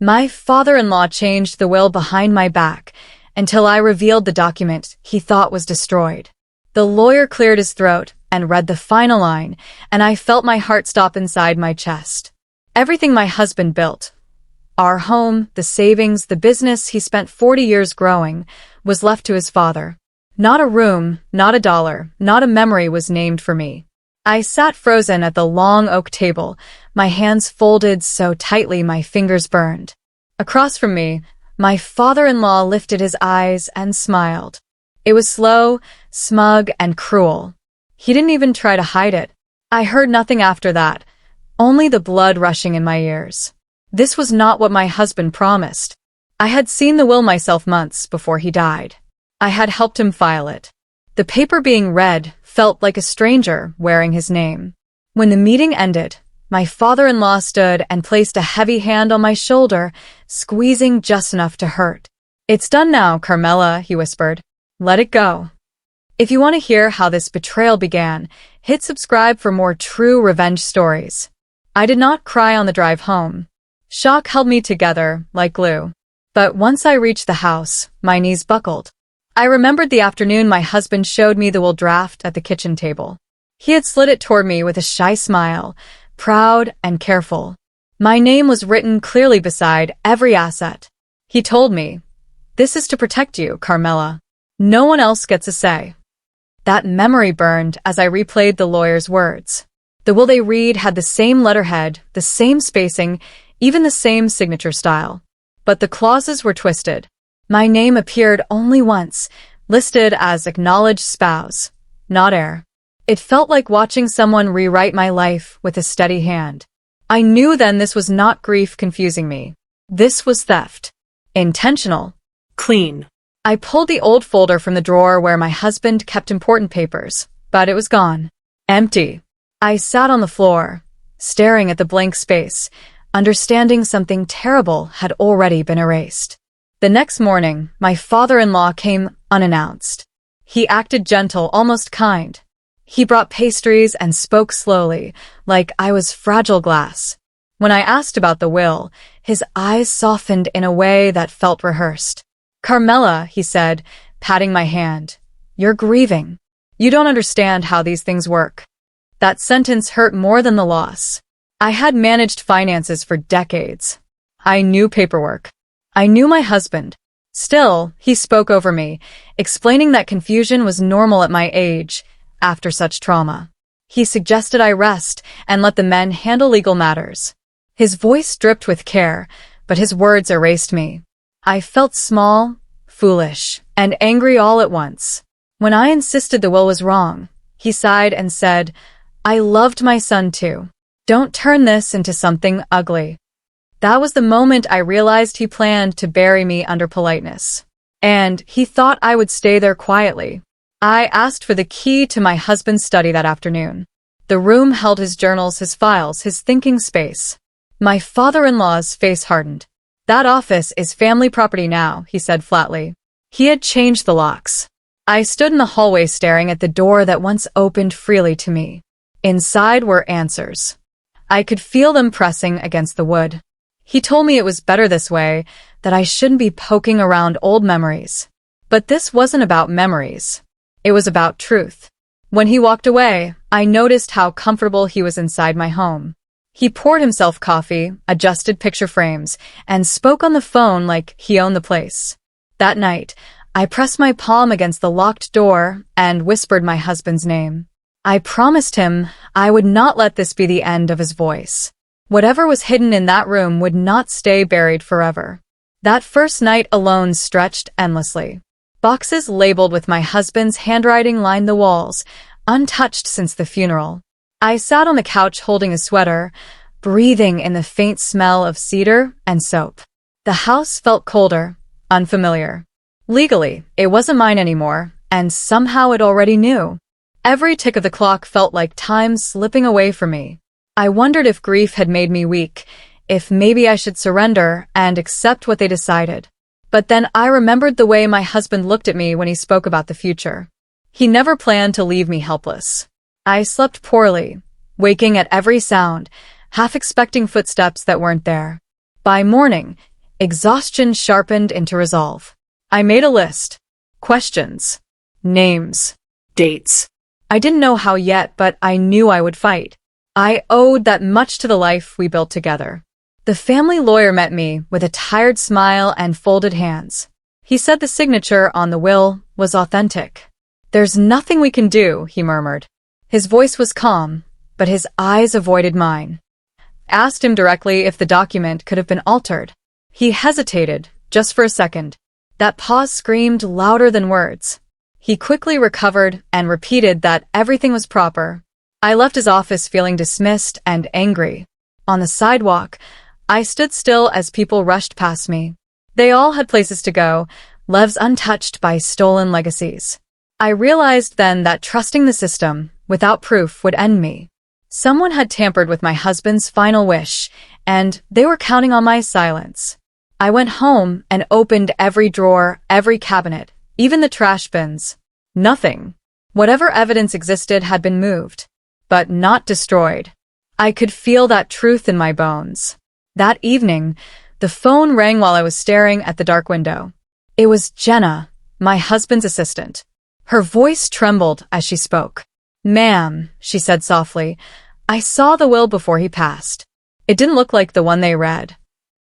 My father-in-law changed the will behind my back until I revealed the document he thought was destroyed. The lawyer cleared his throat and read the final line, and I felt my heart stop inside my chest. Everything my husband built, our home, the savings, the business he spent 40 years growing, was left to his father. Not a room, not a dollar, not a memory was named for me. I sat frozen at the long oak table, my hands folded so tightly my fingers burned. Across from me, my father-in-law lifted his eyes and smiled. It was slow, smug, and cruel. He didn't even try to hide it. I heard nothing after that, only the blood rushing in my ears. This was not what my husband promised. I had seen the will myself months before he died. I had helped him file it. The paper being read felt like a stranger wearing his name. When the meeting ended, my father-in-law stood and placed a heavy hand on my shoulder, squeezing just enough to hurt. "It's done now, Carmela," he whispered. "Let it go." If you want to hear how this betrayal began, hit subscribe for more true revenge stories. I did not cry on the drive home. Shock held me together like glue. But once I reached the house, my knees buckled. I remembered the afternoon my husband showed me the will draft at the kitchen table. He had slid it toward me with a shy smile, proud and careful. My name was written clearly beside every asset. He told me, "This is to protect you, Carmela. No one else gets a say." That memory burned as I replayed the lawyer's words. The will they read had the same letterhead, the same spacing, even the same signature style. But the clauses were twisted. My name appeared only once, listed as acknowledged spouse, not heir. It felt like watching someone rewrite my life with a steady hand. I knew then this was not grief confusing me. This was theft. Intentional. Clean. I pulled the old folder from the drawer where my husband kept important papers, but it was gone. Empty. I sat on the floor, staring at the blank space, understanding something terrible had already been erased. The next morning, my father-in-law came unannounced. He acted gentle, almost kind. He brought pastries and spoke slowly, like I was fragile glass. When I asked about the will, his eyes softened in a way that felt rehearsed. "Carmela," he said, patting my hand, "you're grieving. You don't understand how these things work." That sentence hurt more than the loss. I had managed finances for decades. I knew paperwork. I knew my husband. Still, he spoke over me, explaining that confusion was normal at my age after such trauma. He suggested I rest and let the men handle legal matters. His voice dripped with care, but his words erased me. I felt small, foolish, and angry all at once. When I insisted the will was wrong, he sighed and said, "I loved my son too. Don't turn this into something ugly." That was the moment I realized he planned to bury me under politeness. And he thought I would stay there quietly. I asked for the key to my husband's study that afternoon. The room held his journals, his files, his thinking space. My father-in-law's face hardened. "That office is family property now," he said flatly. He had changed the locks. I stood in the hallway staring at the door that once opened freely to me. Inside were answers. I could feel them pressing against the wood. He told me it was better this way, that I shouldn't be poking around old memories. But this wasn't about memories. It was about truth. When he walked away, I noticed how comfortable he was inside my home. He poured himself coffee, adjusted picture frames, and spoke on the phone like he owned the place. That night, I pressed my palm against the locked door and whispered my husband's name. I promised him I would not let this be the end of his voice. Whatever was hidden in that room would not stay buried forever. That first night alone stretched endlessly. Boxes labeled with my husband's handwriting lined the walls, untouched since the funeral. I sat on the couch holding a sweater, breathing in the faint smell of cedar and soap. The house felt colder, unfamiliar. Legally, it wasn't mine anymore, and somehow it already knew. Every tick of the clock felt like time slipping away from me. I wondered if grief had made me weak, if maybe I should surrender and accept what they decided. But then I remembered the way my husband looked at me when he spoke about the future. He never planned to leave me helpless. I slept poorly, waking at every sound, half expecting footsteps that weren't there. By morning, Exhaustion sharpened into resolve. I made a list. Questions. Names. Dates. I didn't know how yet, but I knew I would fight. I owed that much to the life we built together. The family lawyer met me with a tired smile and folded hands. He said the signature on the will was authentic. "There's nothing we can do," he murmured. His voice was calm, but his eyes avoided mine. I asked him directly if the document could have been altered. He hesitated, just for a second. That pause screamed louder than words. He quickly recovered and repeated that everything was proper. I left his office feeling dismissed and angry. On the sidewalk, I stood still as people rushed past me. They all had places to go, lives untouched by stolen legacies. I realized then that trusting the system, without proof, would end me. Someone had tampered with my husband's final wish, and they were counting on my silence. I went home and opened every drawer, every cabinet, even the trash bins. Nothing. Whatever evidence existed had been moved, but not destroyed. I could feel that truth in my bones. That evening, the phone rang while I was staring at the dark window. It was Jenna, my husband's assistant. Her voice trembled as she spoke. "Ma'am," she said softly, "I saw the will before he passed. It didn't look like the one they read."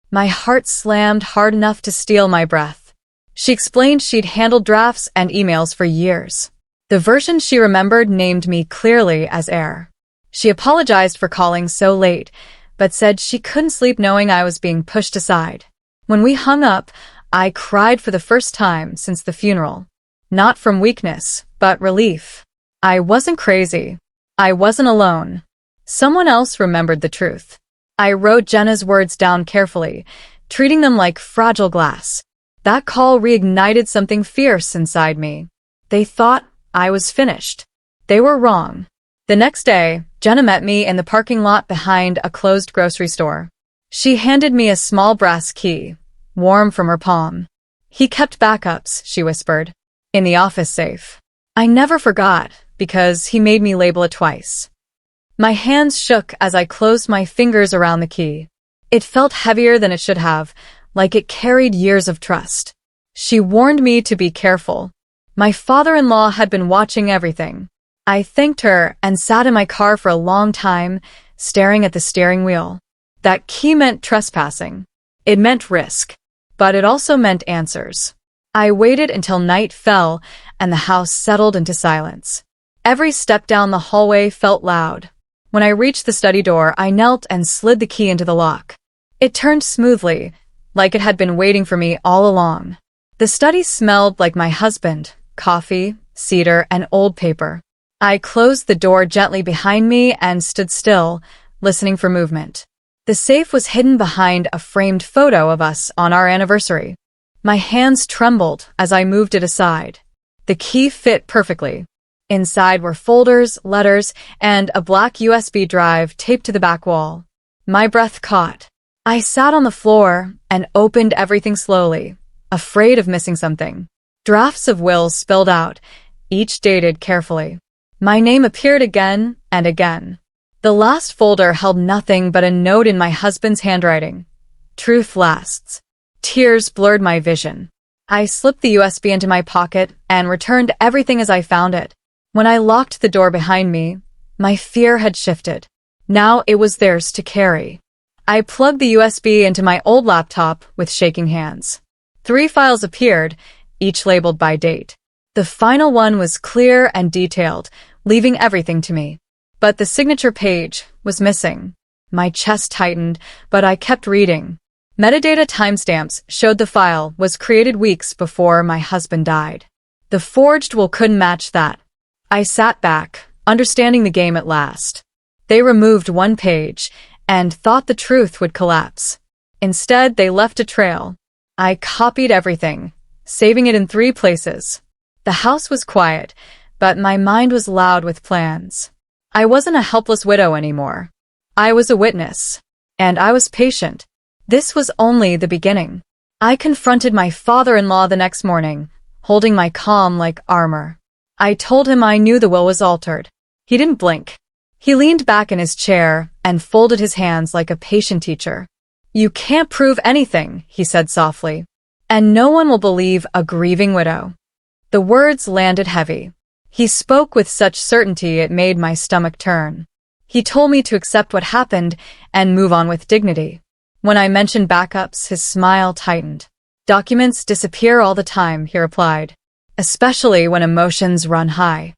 My heart slammed hard enough to steal my breath. She explained she'd handled drafts and emails for years. The version she remembered named me clearly as heir. She apologized for calling so late, but said she couldn't sleep knowing I was being pushed aside. When we hung up, I cried for the first time since the funeral. Not from weakness, but relief. I wasn't crazy. I wasn't alone. Someone else remembered the truth. I wrote Jenna's words down carefully, treating them like fragile glass. That call reignited something fierce inside me. They thought I was finished. They were wrong. The next day, Jenna met me in the parking lot behind a closed grocery store. She handed me a small brass key, warm from her palm. "He kept backups," she whispered, "in the office safe." I never forgot, because he made me label it twice. My hands shook as I closed my fingers around the key. It felt heavier than it should have, like it carried years of trust. She warned me to be careful. My father-in-law had been watching everything. I thanked her and sat in my car for a long time, staring at the steering wheel. That key meant trespassing. It meant risk. But it also meant answers. I waited until night fell and the house settled into silence. Every step down the hallway felt loud. When I reached the study door, I knelt and slid the key into the lock. It turned smoothly, like it had been waiting for me all along. The study smelled like my husband, coffee, cedar, and old paper. I closed the door gently behind me and stood still, listening for movement. The safe was hidden behind a framed photo of us on our anniversary. My hands trembled as I moved it aside. The key fit perfectly. Inside were folders, letters, and a black USB drive taped to the back wall. My breath caught. I sat on the floor and opened everything slowly, afraid of missing something. Drafts of wills spilled out, each dated carefully. My name appeared again and again. The last folder held nothing but a note in my husband's handwriting. "Truth lasts." Tears blurred my vision. I slipped the USB into my pocket and returned everything as I found it. When I locked the door behind me, my fear had shifted. Now it was theirs to carry. I plugged the USB into my old laptop with shaking hands. 3 files appeared, each labeled by date. The final one was clear and detailed, leaving everything to me. But the signature page was missing. My chest tightened, but I kept reading. Metadata timestamps showed the file was created weeks before my husband died. The forged will couldn't match that. I sat back, understanding the game at last. They removed 1 page and thought the truth would collapse. Instead, they left a trail. I copied everything, saving it in 3 places. The house was quiet, but my mind was loud with plans. I wasn't a helpless widow anymore. I was a witness. And I was patient. This was only the beginning. I confronted my father-in-law the next morning, holding my calm like armor. I told him I knew the will was altered. He didn't blink. He leaned back in his chair and folded his hands like a patient teacher. You can't prove anything, he said softly. And no one will believe a grieving widow. The words landed heavy. He spoke with such certainty it made my stomach turn. He told me to accept what happened and move on with dignity. When I mentioned backups, his smile tightened. Documents disappear all the time, he replied, especially when emotions run high.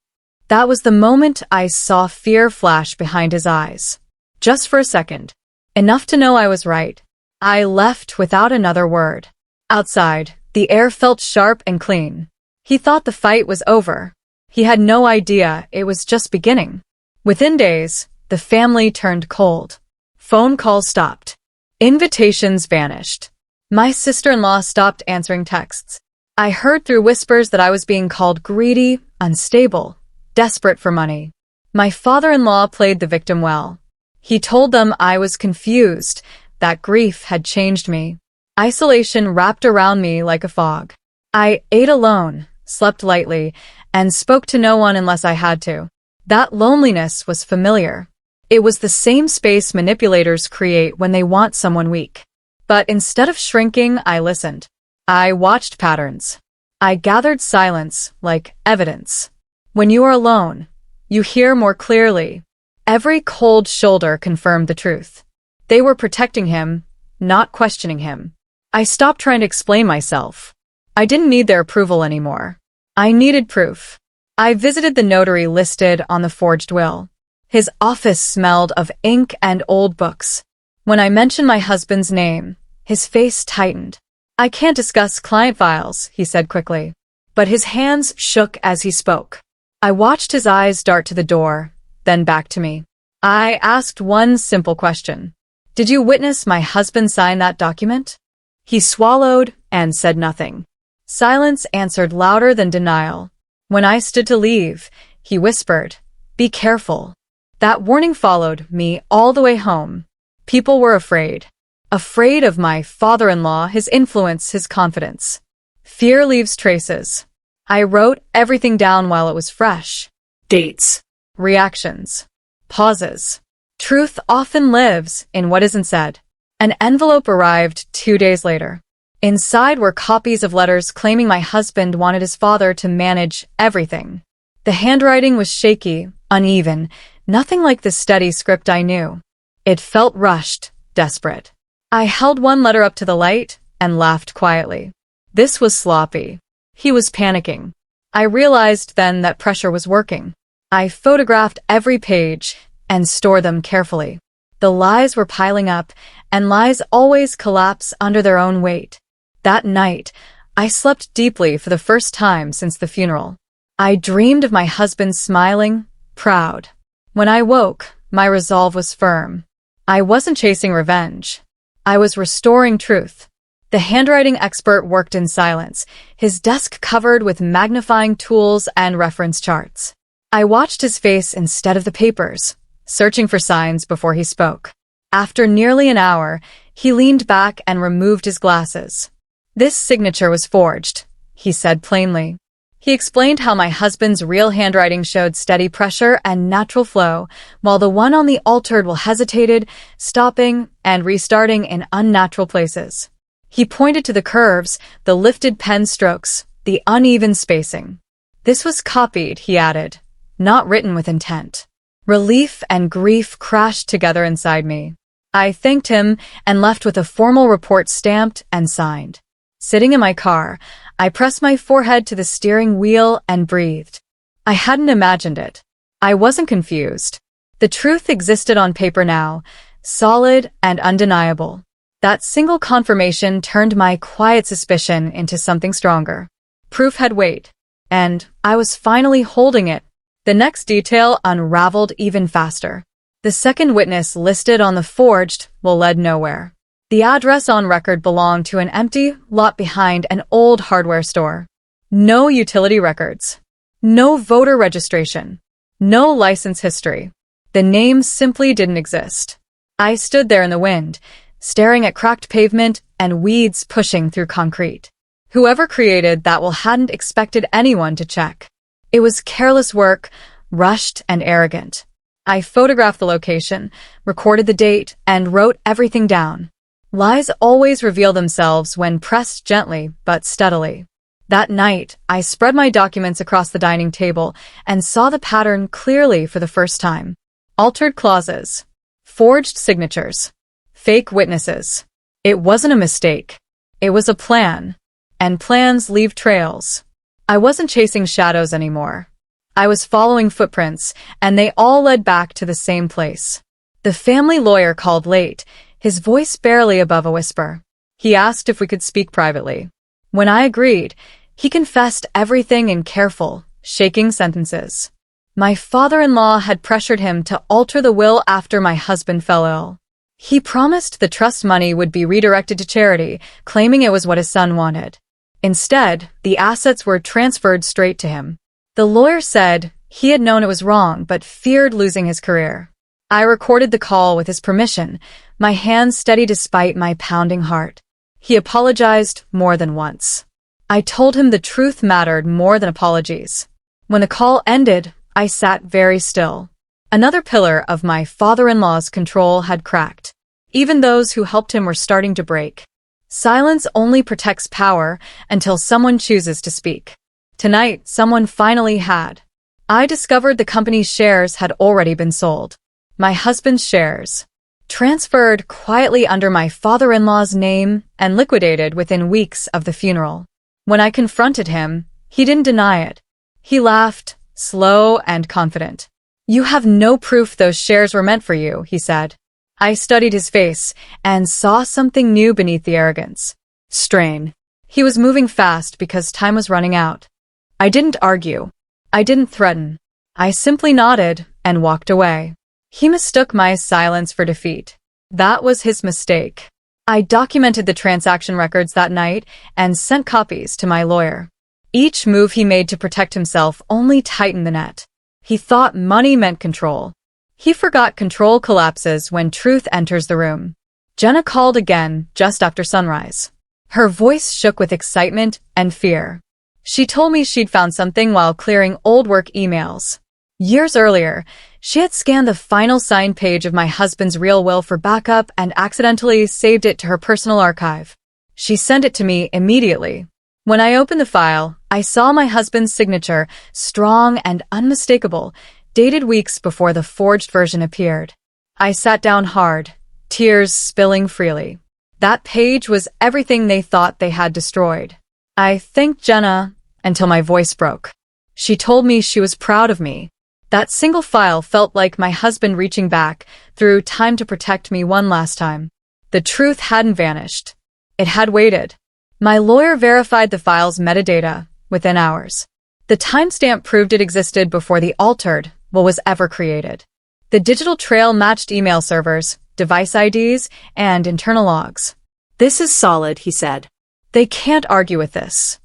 That was the moment I saw fear flash behind his eyes. Just for a second. Enough to know I was right. I left without another word. Outside, the air felt sharp and clean. He thought the fight was over. He had no idea it was just beginning. Within days, the family turned cold. Phone calls stopped. Invitations vanished. My sister-in-law stopped answering texts. I heard through whispers that I was being called greedy, unstable, desperate for money. My father-in-law played the victim well. He told them I was confused, that grief had changed me. Isolation wrapped around me like a fog. I ate alone, slept lightly, and spoke to no one unless I had to. That loneliness was familiar. It was the same space manipulators create when they want someone weak. But instead of shrinking, I listened. I watched patterns. I gathered silence like evidence. When you are alone, you hear more clearly. Every cold shoulder confirmed the truth. They were protecting him, not questioning him. I stopped trying to explain myself. I didn't need their approval anymore. I needed proof. I visited the notary listed on the forged will. His office smelled of ink and old books. When I mentioned my husband's name, his face tightened. I can't discuss client files, he said quickly. But his hands shook as he spoke. I watched his eyes dart to the door, then back to me. I asked one simple question. Did you witness my husband sign that document? He swallowed and said nothing. Silence answered louder than denial. When I stood to leave, he whispered, "Be careful." That warning followed me all the way home. People were afraid. Afraid of my father-in-law, his influence, his confidence. Fear leaves traces. I wrote everything down while it was fresh. Dates. Reactions. Pauses. Truth often lives in what isn't said. An envelope arrived 2 days later. Inside were copies of letters claiming my husband wanted his father to manage everything. The handwriting was shaky, uneven, nothing like the steady script I knew. It felt rushed, desperate. I held one letter up to the light and laughed quietly. This was sloppy. He was panicking. I realized then that pressure was working. I photographed every page and stored them carefully. The lies were piling up, and lies always collapse under their own weight. That night, I slept deeply for the first time since the funeral. I dreamed of my husband smiling, proud. When I woke, my resolve was firm. I wasn't chasing revenge. I was restoring truth. The handwriting expert worked in silence, his desk covered with magnifying tools and reference charts. I watched his face instead of the papers, searching for signs before he spoke. After nearly an hour, he leaned back and removed his glasses. "This signature was forged," he said plainly. He explained how my husband's real handwriting showed steady pressure and natural flow, while the one on the altered will hesitated, stopping and restarting in unnatural places. He pointed to the curves, the lifted pen strokes, the uneven spacing. "This was copied," he added, "not written with intent." Relief and grief crashed together inside me. I thanked him and left with a formal report stamped and signed. Sitting in my car, I pressed my forehead to the steering wheel and breathed. I hadn't imagined it. I wasn't confused. The truth existed on paper now, solid and undeniable. That single confirmation turned my quiet suspicion into something stronger. Proof had weight, and I was finally holding it. The next detail unraveled even faster. The second witness listed on the forged will led nowhere. The address on record belonged to an empty lot behind an old hardware store. No utility records. No voter registration. No license history. The name simply didn't exist. I stood there in the wind, staring at cracked pavement and weeds pushing through concrete. Whoever created that will hadn't expected anyone to check. It was careless work, rushed and arrogant. I photographed the location, recorded the date, and wrote everything down. Lies always reveal themselves when pressed gently but steadily. That night, I spread my documents across the dining table and saw the pattern clearly for the first time. Altered clauses, forged signatures, fake witnesses. It wasn't a mistake. It was a plan. And plans leave trails. I wasn't chasing shadows anymore. I was following footprints, and they all led back to the same place. The family lawyer called late, his voice barely above a whisper. He asked if we could speak privately. When I agreed, he confessed everything in careful, shaking sentences. My father-in-law had pressured him to alter the will after my husband fell ill. He promised the trust money would be redirected to charity, claiming it was what his son wanted. Instead, the assets were transferred straight to him. The lawyer said he had known it was wrong but feared losing his career. I recorded the call with his permission, my hands steady despite my pounding heart. He apologized more than once. I told him the truth mattered more than apologies. When the call ended, I sat very still. Another pillar of my father-in-law's control had cracked. Even those who helped him were starting to break. Silence only protects power until someone chooses to speak. Tonight, someone finally had. I discovered the company's shares had already been sold. My husband's shares. Transferred quietly under my father-in-law's name and liquidated within weeks of the funeral. When I confronted him, he didn't deny it. He laughed, slow and confident. "You have no proof those shares were meant for you," he said. I studied his face and saw something new beneath the arrogance. Strain. He was moving fast because time was running out. I didn't argue. I didn't threaten. I simply nodded and walked away. He mistook my silence for defeat. That was his mistake. I documented the transaction records that night and sent copies to my lawyer. Each move he made to protect himself only tightened the net. He thought money meant control. He forgot control collapses when truth enters the room. Jenna called again just after sunrise. Her voice shook with excitement and fear. She told me she'd found something while clearing old work emails. Years earlier, she had scanned the final signed page of my husband's real will for backup and accidentally saved it to her personal archive. She sent it to me immediately. When I opened the file, I saw my husband's signature, strong and unmistakable, dated weeks before the forged version appeared. I sat down hard, tears spilling freely. That page was everything they thought they had destroyed. I thanked Jenna until my voice broke. She told me she was proud of me. That single file felt like my husband reaching back through time to protect me one last time. The truth hadn't vanished. It had waited. My lawyer verified the file's metadata within hours. The timestamp proved it existed before the altered will was ever created. The digital trail matched email servers, device IDs, and internal logs. "This is solid," he said. "They can't argue with this."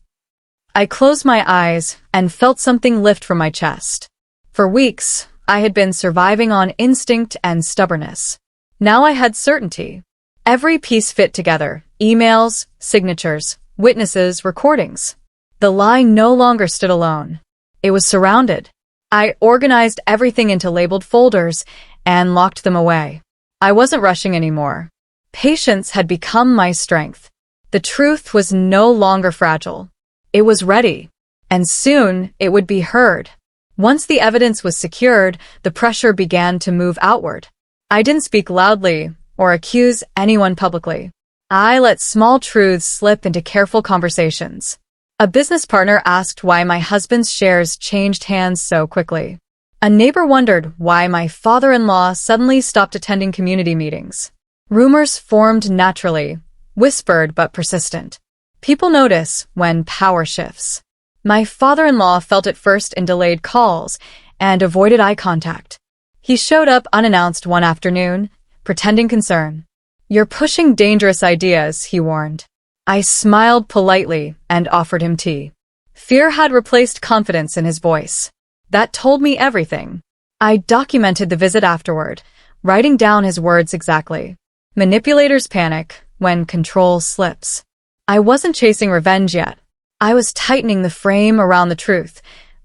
I closed my eyes and felt something lift from my chest. For weeks, I had been surviving on instinct and stubbornness. Now I had certainty. Every piece fit together: emails, signatures, witnesses, recordings. The lie no longer stood alone. It was surrounded. I organized everything into labeled folders and locked them away. I wasn't rushing anymore. Patience had become my strength. The truth was no longer fragile. It was ready, and soon it would be heard. Once the evidence was secured, the pressure began to move outward. I didn't speak loudly or accuse anyone publicly. I let small truths slip into careful conversations. A business partner asked why my husband's shares changed hands so quickly. A neighbor wondered why my father-in-law suddenly stopped attending community meetings. Rumors formed naturally, whispered but persistent. People notice when power shifts. My father-in-law felt it first in delayed calls and avoided eye contact. He showed up unannounced one afternoon, pretending concern. "You're pushing dangerous ideas," he warned. I smiled politely and offered him tea. Fear had replaced confidence in his voice. That told me everything. I documented the visit afterward, writing down his words exactly. Manipulators panic when control slips. I wasn't chasing revenge yet. I was tightening the frame around the truth,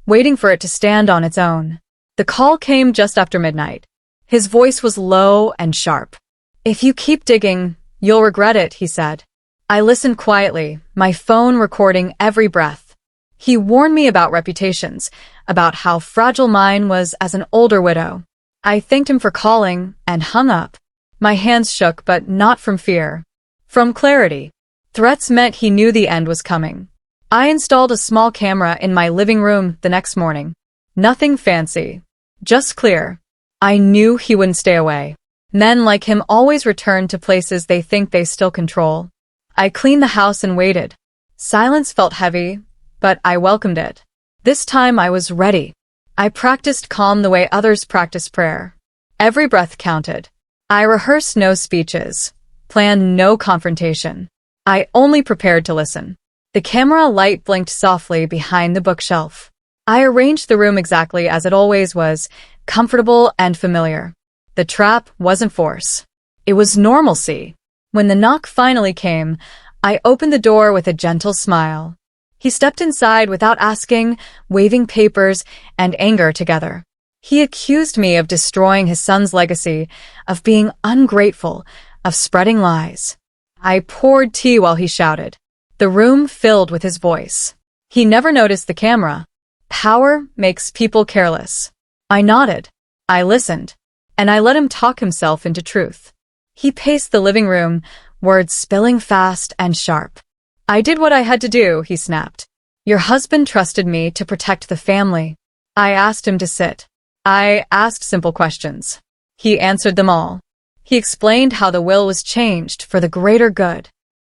waiting for it to stand on its own. The call came just after midnight. His voice was low and sharp. "If you keep digging, "You'll regret it," he said. I listened quietly, my phone recording every breath. He warned me about reputations, about how fragile mine was as an older widow. I thanked him for calling and hung up. My hands shook, but not from fear. From clarity. Threats meant he knew the end was coming. I installed a small camera in my living room the next morning. Nothing fancy. Just clear. I knew he wouldn't stay away. Men like him always return to places they think they still control. I cleaned the house and waited. Silence felt heavy, but I welcomed it. This time I was ready. I practiced calm the way others practice prayer. Every breath counted. I rehearsed no speeches, planned no confrontation. I only prepared to listen. The camera light blinked softly behind the bookshelf. I arranged the room exactly as it always was, comfortable and familiar. The trap wasn't force. It was normalcy. When the knock finally came, I opened the door with a gentle smile. He stepped inside without asking, waving papers and anger together. He accused me of destroying his son's legacy, of being ungrateful, of spreading lies. I poured tea while he shouted. The room filled with his voice. He never noticed the camera. Power makes people careless. I nodded. I listened. And I let him talk himself into truth. He paced the living room, words spilling fast and sharp. "I did what I had to do," he snapped. "Your husband trusted me to protect the family." I asked him to sit. I asked simple questions. He answered them all. He explained how the will was changed for the greater good.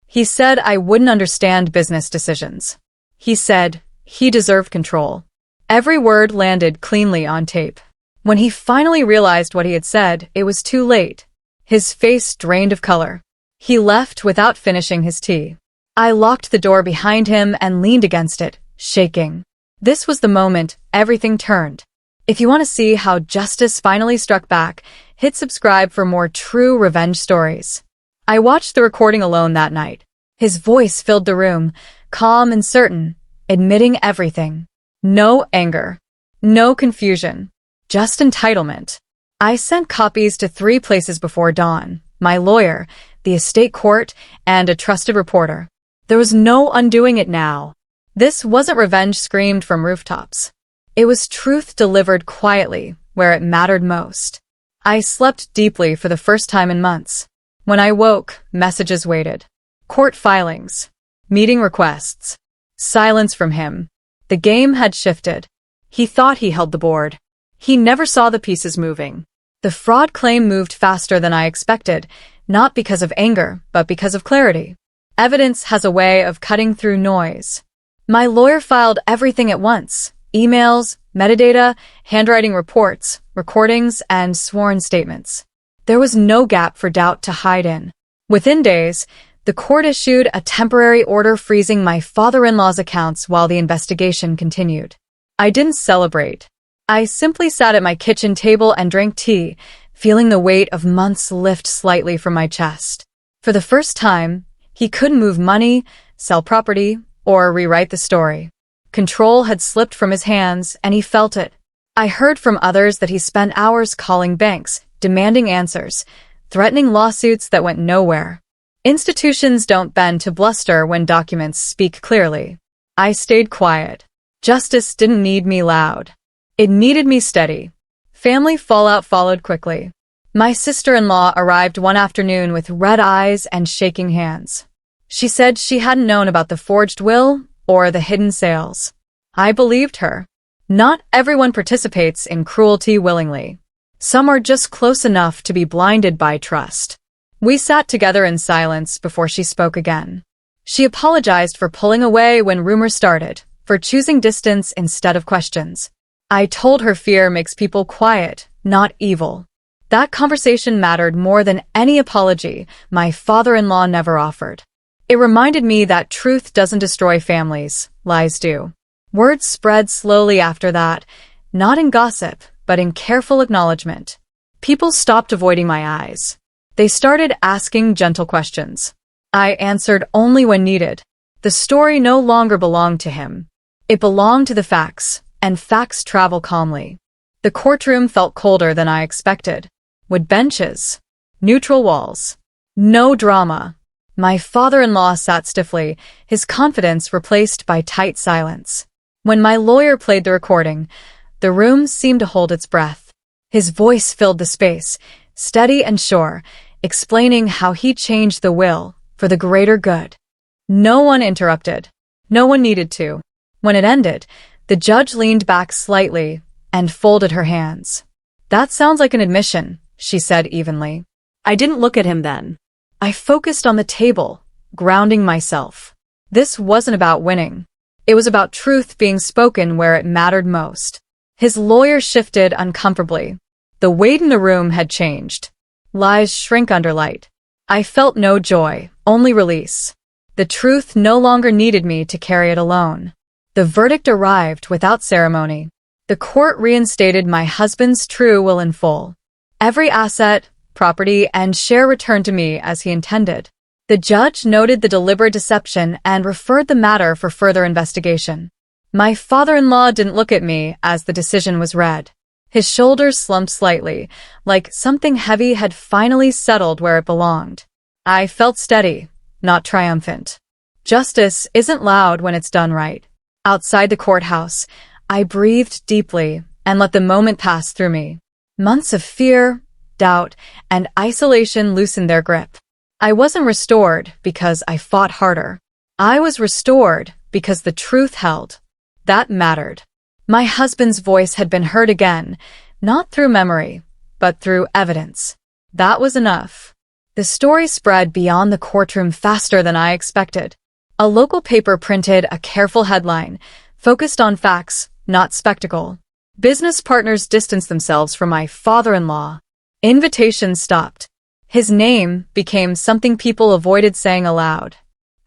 He said I wouldn't understand business decisions. He said he deserved control. Every word landed cleanly on tape. When he finally realized what he had said, it was too late. His face drained of color. He left without finishing his tea. I locked the door behind him and leaned against it, shaking. This was the moment everything turned. If you want to see how justice finally struck back, hit subscribe for more true revenge stories. I watched the recording alone that night. His voice filled the room, calm and certain, admitting everything. No anger. No confusion. Just entitlement. I sent copies to 3 places before dawn: my lawyer, the estate court, and a trusted reporter. There was no undoing it now. This wasn't revenge screamed from rooftops. It was truth delivered quietly, where it mattered most. I slept deeply for the first time in months. When I woke, messages waited. Court filings. Meeting requests. Silence from him. The game had shifted. He thought he held the board. He never saw the pieces moving. The fraud claim moved faster than I expected, not because of anger, but because of clarity. Evidence has a way of cutting through noise. My lawyer filed everything at once: emails, metadata, handwriting reports, recordings, and sworn statements. There was no gap for doubt to hide in. Within days, the court issued a temporary order freezing my father-in-law's accounts while the investigation continued. I didn't celebrate. I simply sat at my kitchen table and drank tea, feeling the weight of months lift slightly from my chest. For the first time, he couldn't move money, sell property, or rewrite the story. Control had slipped from his hands, and he felt it. I heard from others that he spent hours calling banks, demanding answers, threatening lawsuits that went nowhere. Institutions don't bend to bluster when documents speak clearly. I stayed quiet. Justice didn't need me loud. It needed me steady. Family fallout followed quickly. My sister-in-law arrived one afternoon with red eyes and shaking hands. She said she hadn't known about the forged will or the hidden sales. I believed her. Not everyone participates in cruelty willingly. Some are just close enough to be blinded by trust. We sat together in silence before she spoke again. She apologized for pulling away when rumors started, for choosing distance instead of questions. I told her fear makes people quiet, not evil. That conversation mattered more than any apology my father-in-law never offered. It reminded me that truth doesn't destroy families, lies do. Words spread slowly after that, not in gossip, but in careful acknowledgement. People stopped avoiding my eyes. They started asking gentle questions. I answered only when needed. The story no longer belonged to him. It belonged to the facts, and facts travel calmly. The courtroom felt colder than I expected. Wood benches. Neutral walls. No drama. My father-in-law sat stiffly, his confidence replaced by tight silence. When my lawyer played the recording, the room seemed to hold its breath. His voice filled the space, steady and sure, explaining how he changed the will for the greater good. No one interrupted. No one needed to. When it ended, the judge leaned back slightly and folded her hands. "That sounds like an admission," she said evenly. I didn't look at him then. I focused on the table, grounding myself. This wasn't about winning. It was about truth being spoken where it mattered most. His lawyer shifted uncomfortably. The weight in the room had changed. Lies shrink under light. I felt no joy, only release. The truth no longer needed me to carry it alone. The verdict arrived without ceremony. The court reinstated my husband's true will in full. Every asset, property, and share returned to me as he intended. The judge noted the deliberate deception and referred the matter for further investigation. My father-in-law didn't look at me as the decision was read. His shoulders slumped slightly, like something heavy had finally settled where it belonged. I felt steady, not triumphant. Justice isn't loud when it's done right. Outside the courthouse, I breathed deeply and let the moment pass through me. Months of fear, doubt, and isolation loosened their grip. I wasn't restored because I fought harder. I was restored because the truth held. That mattered. My husband's voice had been heard again, not through memory, but through evidence. That was enough. The story spread beyond the courtroom faster than I expected. A local paper printed a careful headline, focused on facts, not spectacle. Business partners distanced themselves from my father-in-law. Invitations stopped. His name became something people avoided saying aloud.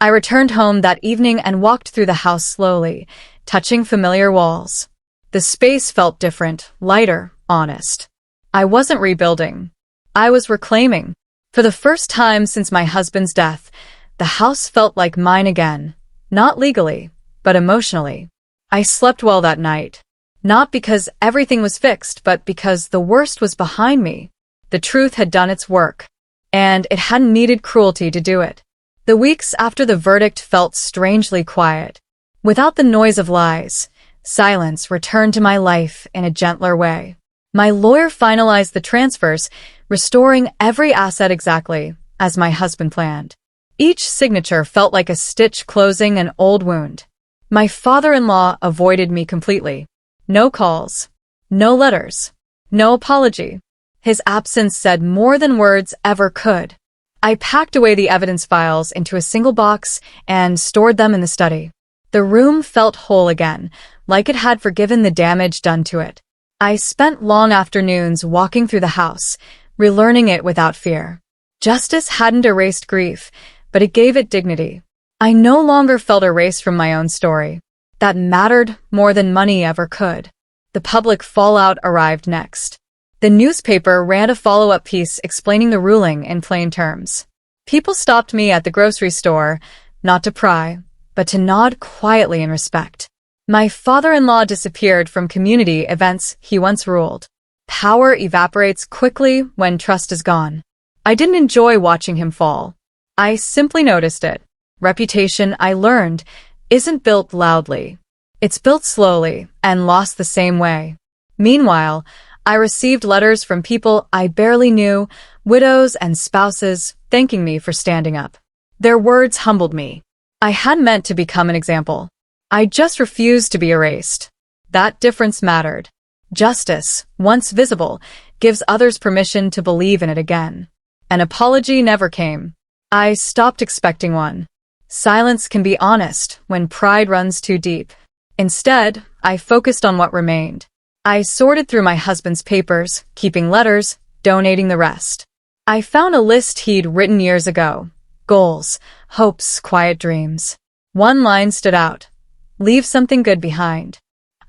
I returned home that evening and walked through the house slowly, touching familiar walls. The space felt different, lighter, honest. I wasn't rebuilding. I was reclaiming. For the first time since my husband's death, the house felt like mine again. Not legally, but emotionally. I slept well that night. Not because everything was fixed, but because the worst was behind me. The truth had done its work, and it hadn't needed cruelty to do it. The weeks after the verdict felt strangely quiet. Without the noise of lies, silence returned to my life in a gentler way. My lawyer finalized the transfers, restoring every asset exactly as my husband planned. Each signature felt like a stitch closing an old wound. My father-in-law avoided me completely. No calls, no letters, no apology. His absence said more than words ever could. I packed away the evidence files into a single box and stored them in the study. The room felt whole again, like it had forgiven the damage done to it. I spent long afternoons walking through the house, relearning it without fear. Justice hadn't erased grief, but it gave it dignity. I no longer felt erased from my own story. That mattered more than money ever could. The public fallout arrived next. The newspaper ran a follow-up piece explaining the ruling in plain terms. People stopped me at the grocery store, not to pry, but to nod quietly in respect. My father-in-law disappeared from community events he once ruled. Power evaporates quickly when trust is gone. I didn't enjoy watching him fall. I simply noticed it. Reputation, I learned, isn't built loudly. It's built slowly and lost the same way. Meanwhile, I received letters from people I barely knew, widows and spouses, thanking me for standing up. Their words humbled me. I hadn't meant to become an example. I just refused to be erased. That difference mattered. Justice, once visible, gives others permission to believe in it again. An apology never came. I stopped expecting one. Silence can be honest when pride runs too deep. Instead, I focused on what remained. I sorted through my husband's papers, keeping letters, donating the rest. I found a list he'd written years ago. Goals, hopes, quiet dreams. One line stood out. Leave something good behind.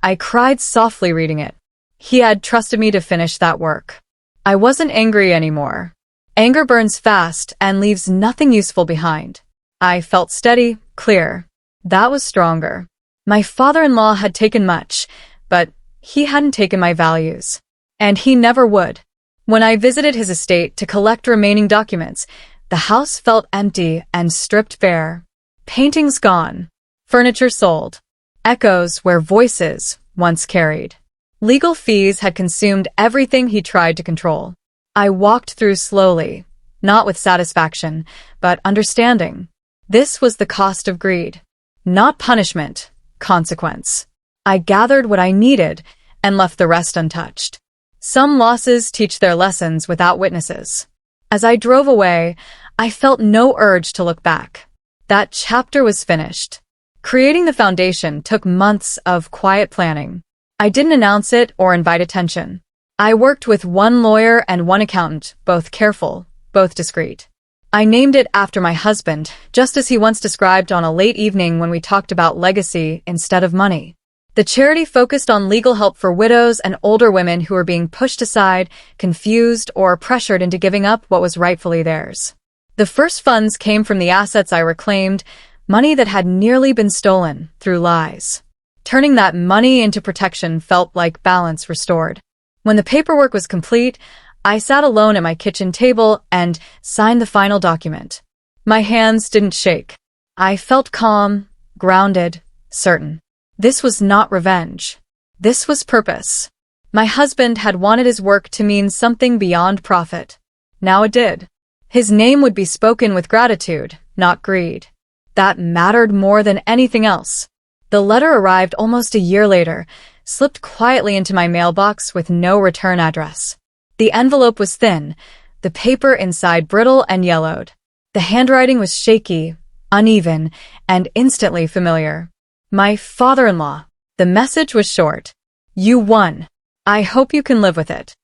I cried softly reading it. He had trusted me to finish that work. I wasn't angry anymore. Anger burns fast and leaves nothing useful behind. I felt steady, clear. That was stronger. My father-in-law had taken much, but he hadn't taken my values. And he never would. When I visited his estate to collect remaining documents, The house felt empty and stripped bare. Paintings gone. Furniture sold. Echoes where voices once carried. Legal fees had consumed everything he tried to control. I walked through slowly, not with satisfaction, but understanding. This was the cost of greed. Not punishment, consequence. I gathered what I needed and left the rest untouched. Some losses teach their lessons without witnesses. As I drove away, I felt no urge to look back. That chapter was finished. Creating the foundation took months of quiet planning. I didn't announce it or invite attention. I worked with one lawyer and one accountant, both careful, both discreet. I named it after my husband, just as he once described on a late evening when we talked about legacy instead of money. The charity focused on legal help for widows and older women who were being pushed aside, confused, or pressured into giving up what was rightfully theirs. The first funds came from the assets I reclaimed, money that had nearly been stolen through lies. Turning that money into protection felt like balance restored. When the paperwork was complete, I sat alone at my kitchen table and signed the final document. My hands didn't shake. I felt calm, grounded, certain. This was not revenge. This was purpose. My husband had wanted his work to mean something beyond profit. Now it did. His name would be spoken with gratitude, not greed. That mattered more than anything else. The letter arrived almost a year later, slipped quietly into my mailbox with no return address. The envelope was thin, the paper inside brittle and yellowed. The handwriting was shaky, uneven, and instantly familiar. My father-in-law. The message was short. You won. I hope you can live with it.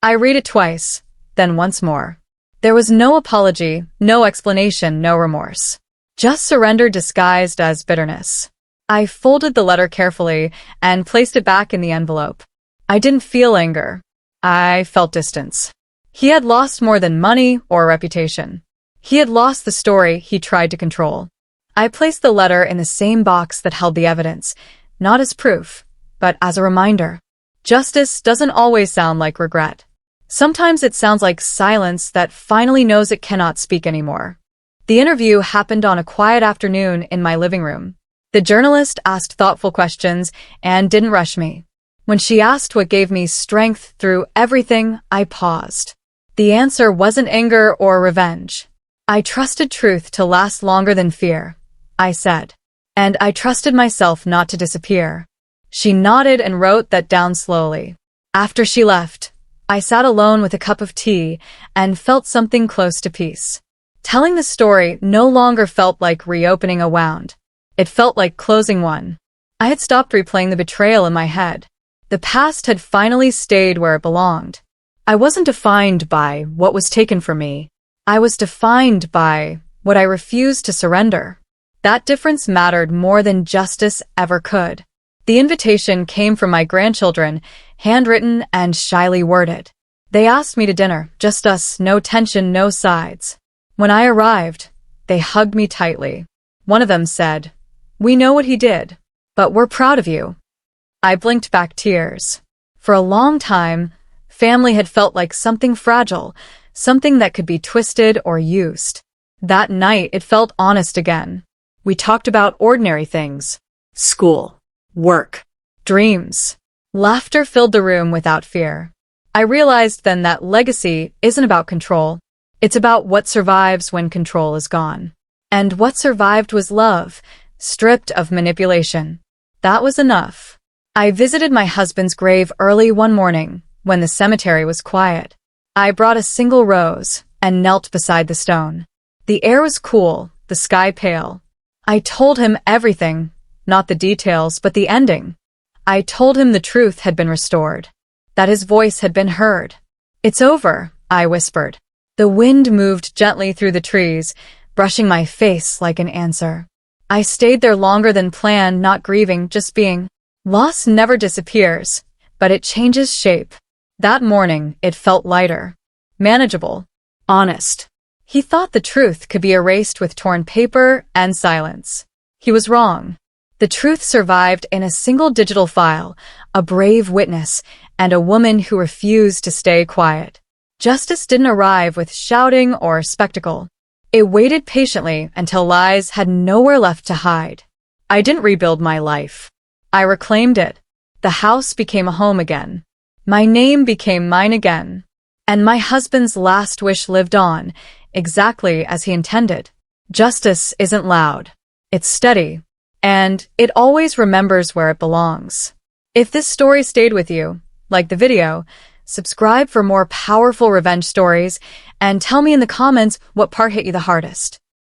I read it twice, then once more. There was no apology, no explanation, no remorse. Just surrender disguised as bitterness. I folded the letter carefully and placed it back in the envelope. I didn't feel anger. I felt distance. He had lost more than money or reputation. He had lost the story he tried to control. I placed the letter in the same box that held the evidence, not as proof, but as a reminder. Justice doesn't always sound like regret. Sometimes it sounds like silence that finally knows it cannot speak anymore. The interview happened on a quiet afternoon in my living room. The journalist asked thoughtful questions and didn't rush me. When she asked what gave me strength through everything, I paused. The answer wasn't anger or revenge. I trusted truth to last longer than fear, I said. And I trusted myself not to disappear. She nodded and wrote that down slowly. After she left, I sat alone with a cup of tea and felt something close to peace. Telling the story no longer felt like reopening a wound. It felt like closing one. I had stopped replaying the betrayal in my head. The past had finally stayed where it belonged. I wasn't defined by what was taken from me. I was defined by what I refused to surrender. That difference mattered more than justice ever could. The invitation came from my grandchildren, handwritten and shyly worded. They asked me to dinner, just us, no tension, no sides. When I arrived, they hugged me tightly. One of them said, "We know what he did, but we're proud of you." I blinked back tears. For a long time, family had felt like something fragile, something that could be twisted or used. That night, it felt honest again. We talked about ordinary things. School, work, dreams. Laughter filled the room without fear. I realized then that legacy isn't about control. It's about what survives when control is gone. And what survived was love, stripped of manipulation. That was enough. I visited my husband's grave early one morning, when the cemetery was quiet. I brought a single rose and knelt beside the stone. The air was cool, the sky pale. I told him everything, not the details, but the ending. I told him the truth had been restored, that his voice had been heard. "It's over," I whispered. The wind moved gently through the trees, brushing my face like an answer. I stayed there longer than planned, not grieving, just being. Loss never disappears, but it changes shape. That morning, it felt lighter, manageable, honest. He thought the truth could be erased with torn paper and silence. He was wrong. The truth survived in a single digital file, a brave witness, and a woman who refused to stay quiet. Justice didn't arrive with shouting or spectacle. It waited patiently until lies had nowhere left to hide. I didn't rebuild my life. I reclaimed it. The house became a home again. My name became mine again. And my husband's last wish lived on, exactly as he intended. Justice isn't loud. It's steady. And it always remembers where it belongs. If this story stayed with you, like the video, subscribe for more powerful revenge stories, and tell me in the comments what part hit you the hardest.